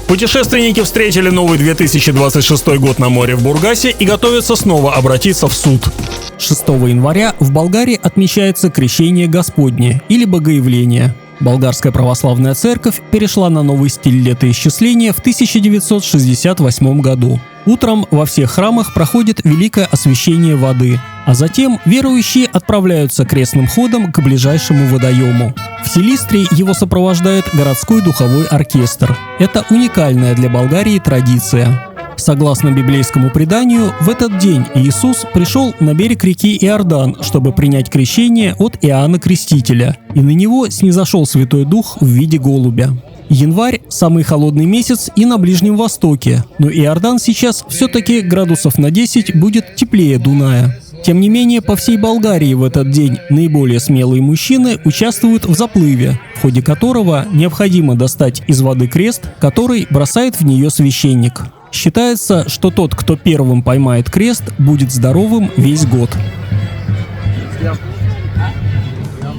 Путешественники встретили новый 2026 год на море в Бургасе и готовятся снова обратиться в суд. 6 января в Болгарии отмечается Крещение Господне или Богоявление. Болгарская православная церковь перешла на новый стиль летоисчисления в 1968 году. Утром во всех храмах проходит великое освящение воды, а затем верующие отправляются крестным ходом к ближайшему водоему. В Силистре его сопровождает городской духовой оркестр. Это уникальная для Болгарии традиция. Согласно библейскому преданию, в этот день Иисус пришел на берег реки Иордан, чтобы принять крещение от Иоанна Крестителя, и на него снизошел Святой Дух в виде голубя. Январь – самый холодный месяц и на Ближнем Востоке, но Иордан сейчас все-таки градусов на 10 будет теплее Дуная. Тем не менее, по всей Болгарии в этот день наиболее смелые мужчины участвуют в заплыве, в ходе которого необходимо достать из воды крест, который бросает в нее священник. Считается, что тот, кто первым поймает крест, будет здоровым весь год.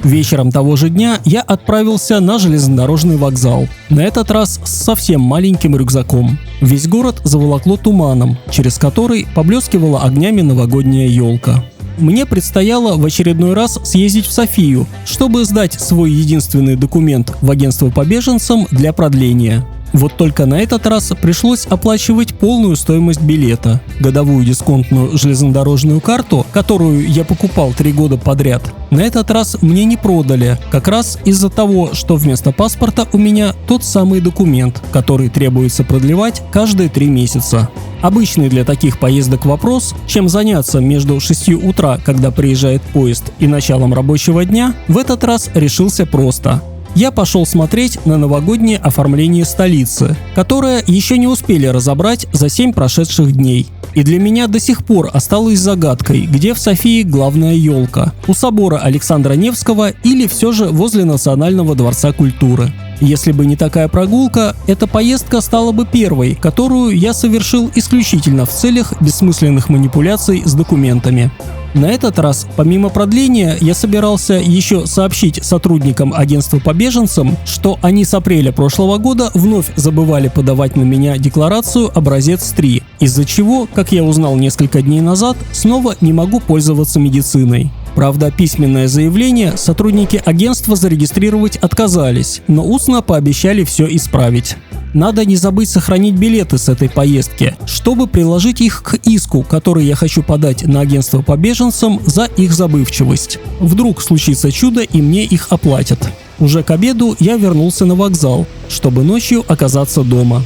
Вечером того же дня я отправился на железнодорожный вокзал. На этот раз с совсем маленьким рюкзаком. Весь город заволокло туманом, через который поблескивала огнями новогодняя елка. Мне предстояло в очередной раз съездить в Софию, чтобы сдать свой единственный документ в агентство по беженцам для продления. Вот только на этот раз пришлось оплачивать полную стоимость билета. Годовую дисконтную железнодорожную карту, которую я покупал 3 года подряд, на этот раз мне не продали, как раз из-за того, что вместо паспорта у меня тот самый документ, который требуется продлевать каждые 3 месяца. Обычный для таких поездок вопрос, чем заняться между 6 утра, когда приезжает поезд, и началом рабочего дня, в этот раз решился просто. Я пошел смотреть на новогоднее оформление столицы, которое еще не успели разобрать за 7 прошедших дней. И для меня до сих пор осталось загадкой, где в Софии главная елка – у собора Александра Невского или все же возле Национального дворца культуры. Если бы не такая прогулка, эта поездка стала бы первой, которую я совершил исключительно в целях бессмысленных манипуляций с документами. На этот раз, помимо продления, я собирался еще сообщить сотрудникам агентства по беженцам, что они с апреля прошлого года вновь забывали подавать на меня декларацию образец 3, из-за чего, как я узнал несколько дней назад, снова не могу пользоваться медициной. Правда, письменное заявление сотрудники агентства зарегистрировать отказались, но устно пообещали все исправить. Надо не забыть сохранить билеты с этой поездки, чтобы приложить их к иску, который я хочу подать на агентство по беженцам за их забывчивость. Вдруг случится чудо и мне их оплатят. Уже к обеду я вернулся на вокзал, чтобы ночью оказаться дома.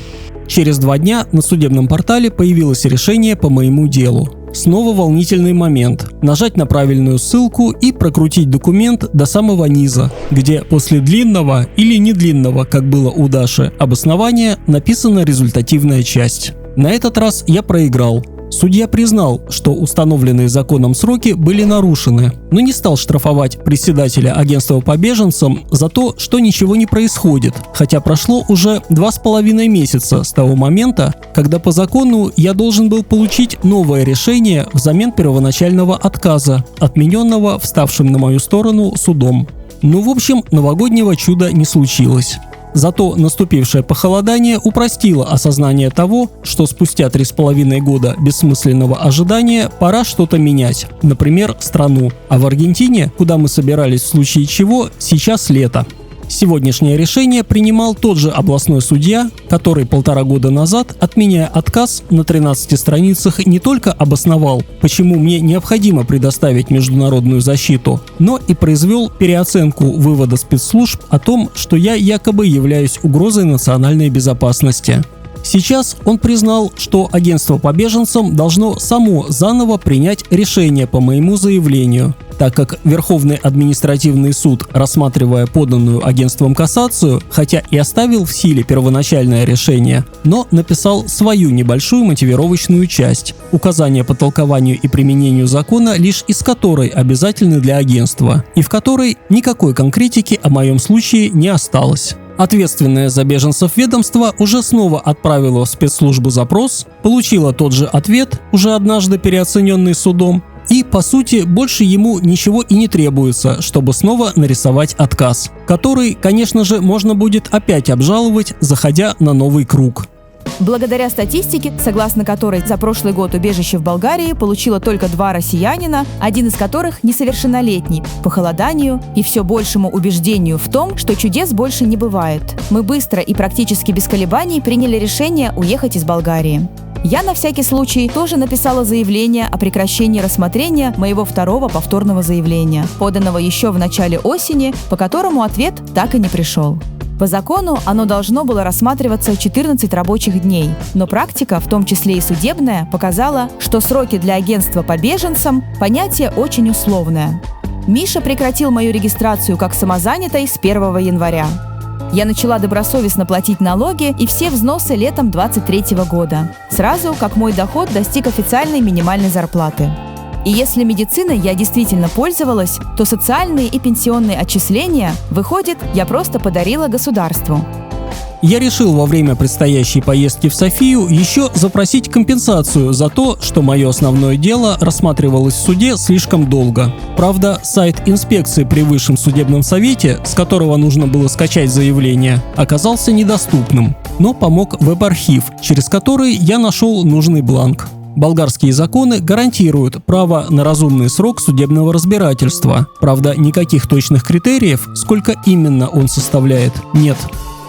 Через 2 дня на судебном портале появилось решение по моему делу. Снова волнительный момент. Нажать на правильную ссылку и прокрутить документ до самого низа, где после длинного или недлинного, как было у Даши, обоснования написана результативная часть. На этот раз я проиграл. Судья признал, что установленные законом сроки были нарушены, но не стал штрафовать председателя агентства по беженцам за то, что ничего не происходит, хотя прошло уже 2,5 месяца с того момента, когда по закону я должен был получить новое решение взамен первоначального отказа, отмененного вставшим на мою сторону судом. Ну, в общем, новогоднего чуда не случилось. Зато наступившее похолодание упростило осознание того, что спустя 3,5 года бессмысленного ожидания пора что-то менять, например, страну. А в Аргентине, куда мы собирались в случае чего, сейчас лето. Сегодняшнее решение принимал тот же областной судья, который 1,5 года назад, отменяя отказ на 13 страницах, не только обосновал, почему мне необходимо предоставить международную защиту, но и произвел переоценку вывода спецслужб о том, что я якобы являюсь угрозой национальной безопасности. Сейчас он признал, что агентство по беженцам должно само заново принять решение по моему заявлению, так как Верховный административный суд, рассматривая поданную агентством кассацию, хотя и оставил в силе первоначальное решение, но написал свою небольшую мотивировочную часть, указания по толкованию и применению закона, лишь из которой обязательны для агентства, и в которой никакой конкретики о моем случае не осталось. Ответственное за беженцев ведомство уже снова отправило в спецслужбу запрос, получило тот же ответ, уже однажды переоцененный судом, и, по сути, больше ему ничего и не требуется, чтобы снова нарисовать отказ, который, конечно же, можно будет опять обжаловать, заходя на новый круг. Благодаря статистике, согласно которой за прошлый год убежище в Болгарии получило только 2 россиянина, один из которых несовершеннолетний, похолоданию и все большему убеждению в том, что чудес больше не бывает, мы быстро и практически без колебаний приняли решение уехать из Болгарии. Я на всякий случай тоже написала заявление о прекращении рассмотрения моего 2-го повторного заявления, поданного еще в начале осени, по которому ответ так и не пришел. По закону оно должно было рассматриваться 14 рабочих дней, но практика, в том числе и судебная, показала, что сроки для агентства по беженцам – понятие очень условное. Миша прекратил мою регистрацию как самозанятой с 1 января. Я начала добросовестно платить налоги и все взносы летом 2023 года, сразу как мой доход достиг официальной минимальной зарплаты. И если медициной я действительно пользовалась, то социальные и пенсионные отчисления, выходит, я просто подарила государству. Я решил во время предстоящей поездки в Софию еще запросить компенсацию за то, что мое основное дело рассматривалось в суде слишком долго. Правда, сайт инспекции при Высшем судебном совете, с которого нужно было скачать заявление, оказался недоступным, но помог веб-архив, через который я нашел нужный бланк. Болгарские законы гарантируют право на разумный срок судебного разбирательства. Правда, никаких точных критериев, сколько именно он составляет, нет.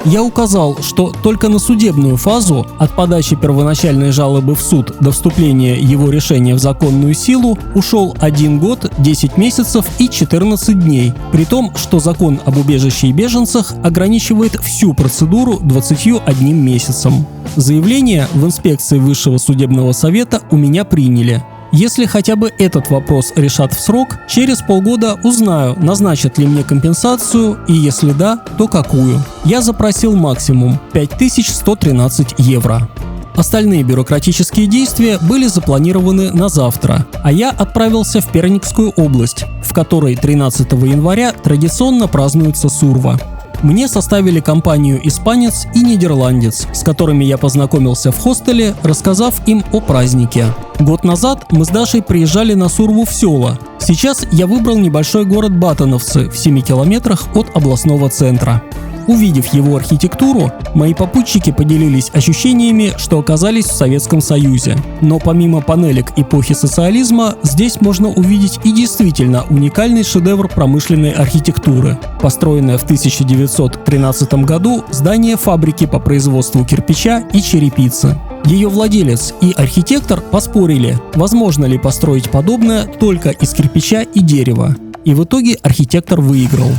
Я указал, что только на судебную фазу, от подачи первоначальной жалобы в суд до вступления его решения в законную силу, ушел 1 год, 10 месяцев и 14 дней, при том, что закон об убежище и беженцах ограничивает всю процедуру 21 месяцем. Заявление в инспекции Высшего судебного совета у меня приняли. Если хотя бы этот вопрос решат в срок, через полгода узнаю, назначат ли мне компенсацию и если да, то какую. Я запросил максимум 5113 евро. Остальные бюрократические действия были запланированы на завтра, а я отправился в Перникскую область, в которой 13 января традиционно празднуется Сурва. Мне составили компанию испанец и нидерландец, с которыми я познакомился в хостеле, рассказав им о празднике. Год назад мы с Дашей приезжали на Сурву в села. Сейчас я выбрал небольшой город Батановцы в 7 километрах от областного центра. Увидев его архитектуру, мои попутчики поделились ощущениями, что оказались в Советском Союзе. Но помимо панелек эпохи социализма, здесь можно увидеть и действительно уникальный шедевр промышленной архитектуры. Построенное в 1913 году здание фабрики по производству кирпича и черепицы. Ее владелец и архитектор поспорили, возможно ли построить подобное только из кирпича и дерева. И в итоге архитектор выиграл.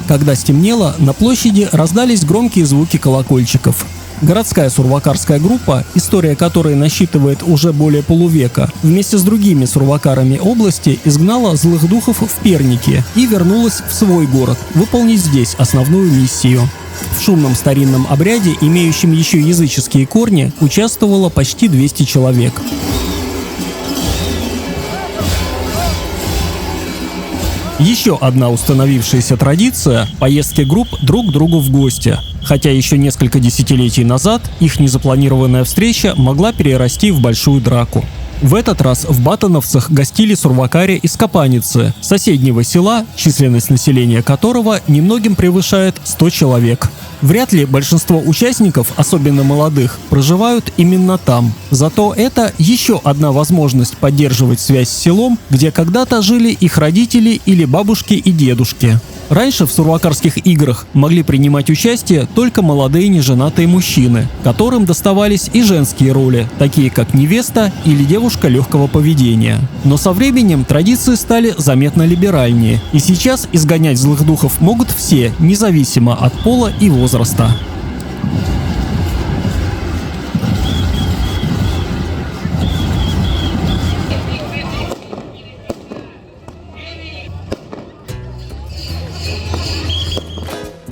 Когда стемнело, на площади раздались громкие звуки колокольчиков. Городская сурвакарская группа, история которой насчитывает уже более полувека, вместе с другими сурвакарами области изгнала злых духов в Перники и вернулась в свой город, выполнить здесь основную миссию. В шумном старинном обряде, имеющем еще языческие корни, участвовало почти 200 человек. Еще одна установившаяся традиция – поездки групп друг к другу в гости. Хотя еще несколько десятилетий назад их незапланированная встреча могла перерасти в большую драку. В этот раз в Батановцах гостили сурвакари из Капаницы, соседнего села, численность населения которого немногим превышает 100 человек. Вряд ли большинство участников, особенно молодых, проживают именно там. Зато это еще одна возможность поддерживать связь с селом, где когда-то жили их родители или бабушки и дедушки. Раньше в сурвакарских играх могли принимать участие только молодые неженатые мужчины, которым доставались и женские роли, такие как невеста или девушка легкого поведения. Но со временем традиции стали заметно либеральнее, и сейчас изгонять злых духов могут все, независимо от пола и возраста.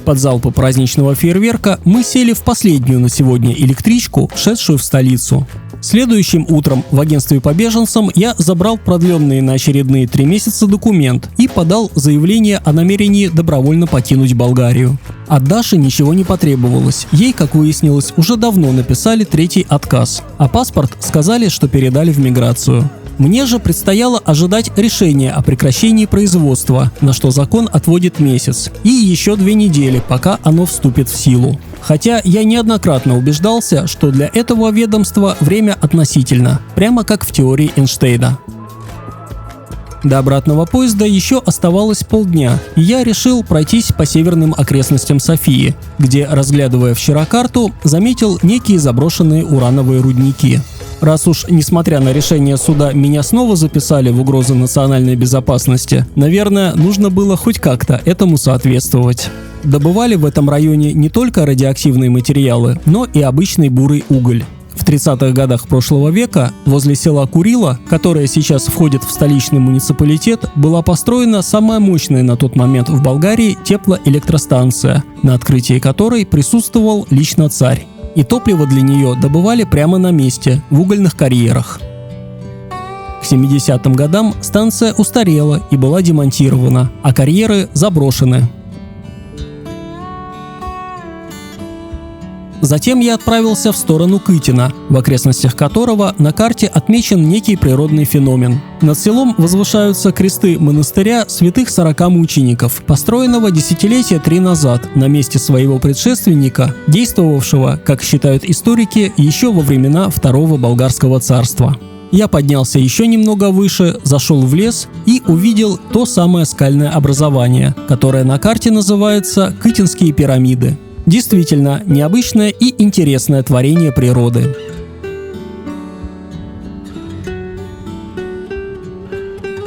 Под залпы праздничного фейерверка мы сели в последнюю на сегодня электричку, шедшую в столицу. Следующим утром в агентстве по беженцам я забрал продленные на очередные 3 месяца документ и подал заявление о намерении добровольно покинуть Болгарию. От Даши ничего не потребовалось. Ей, как выяснилось, уже давно написали 3-й отказ, а паспорт сказали, что передали в миграцию. Мне же предстояло ожидать решения о прекращении производства, на что закон отводит месяц, и еще 2 недели, пока оно вступит в силу. Хотя я неоднократно убеждался, что для этого ведомства время относительно, прямо как в теории Эйнштейна. До обратного поезда еще оставалось полдня, и я решил пройтись по северным окрестностям Софии, где, разглядывая вчера карту, заметил некие заброшенные урановые рудники. Раз уж, несмотря на решение суда, меня снова записали в угрозу национальной безопасности, наверное, нужно было хоть как-то этому соответствовать. Добывали в этом районе не только радиоактивные материалы, но и обычный бурый уголь. В 30-х годах прошлого века возле села Курила, которое сейчас входит в столичный муниципалитет, была построена самая мощная на тот момент в Болгарии теплоэлектростанция, на открытии которой присутствовал лично царь. И топливо для нее добывали прямо на месте, в угольных карьерах. К 70-м годам станция устарела и была демонтирована, а карьеры заброшены. Затем я отправился в сторону Кытина, в окрестностях которого на карте отмечен некий природный феномен. Над селом возвышаются кресты монастыря святых 40 мучеников, построенного десятилетия 3 назад на месте своего предшественника, действовавшего, как считают историки, еще во времена Второго Болгарского царства. Я поднялся еще немного выше, зашел в лес и увидел то самое скальное образование, которое на карте называется Кытинские пирамиды. Действительно, необычное и интересное творение природы.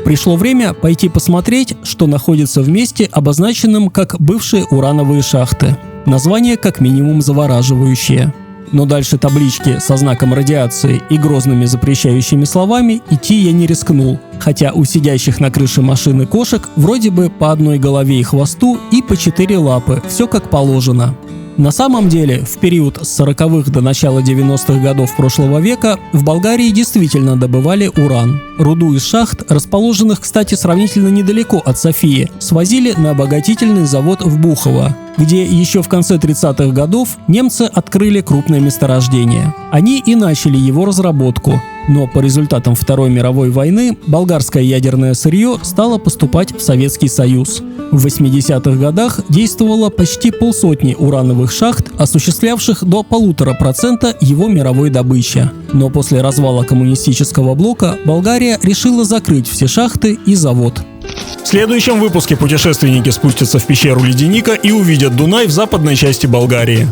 Пришло время пойти посмотреть, что находится в месте, обозначенном как бывшие урановые шахты. Название как минимум завораживающее. Но дальше таблички со знаком радиации и грозными запрещающими словами идти я не рискнул, хотя у сидящих на крыше машины кошек вроде бы по одной голове и хвосту и по 4 лапы, все как положено. На самом деле, в период с 40-х до начала 90-х годов прошлого века в Болгарии действительно добывали уран. Руду из шахт, расположенных, кстати, сравнительно недалеко от Софии, свозили на обогатительный завод в Бухово, где еще в конце 30-х годов немцы открыли крупное месторождение. Они и начали его разработку, но по результатам Второй мировой войны болгарское ядерное сырье стало поступать в Советский Союз. В 80-х годах действовало почти 50 урановых шахт, осуществлявших до 1,5% его мировой добычи. Но после развала коммунистического блока Болгария решила закрыть все шахты и завод. В следующем выпуске путешественники спустятся в пещеру ледяника и увидят Дунай в западной части Болгарии.